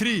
3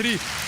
3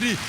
3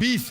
20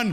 1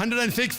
106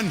1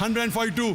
142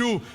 2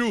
2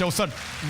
64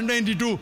182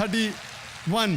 31.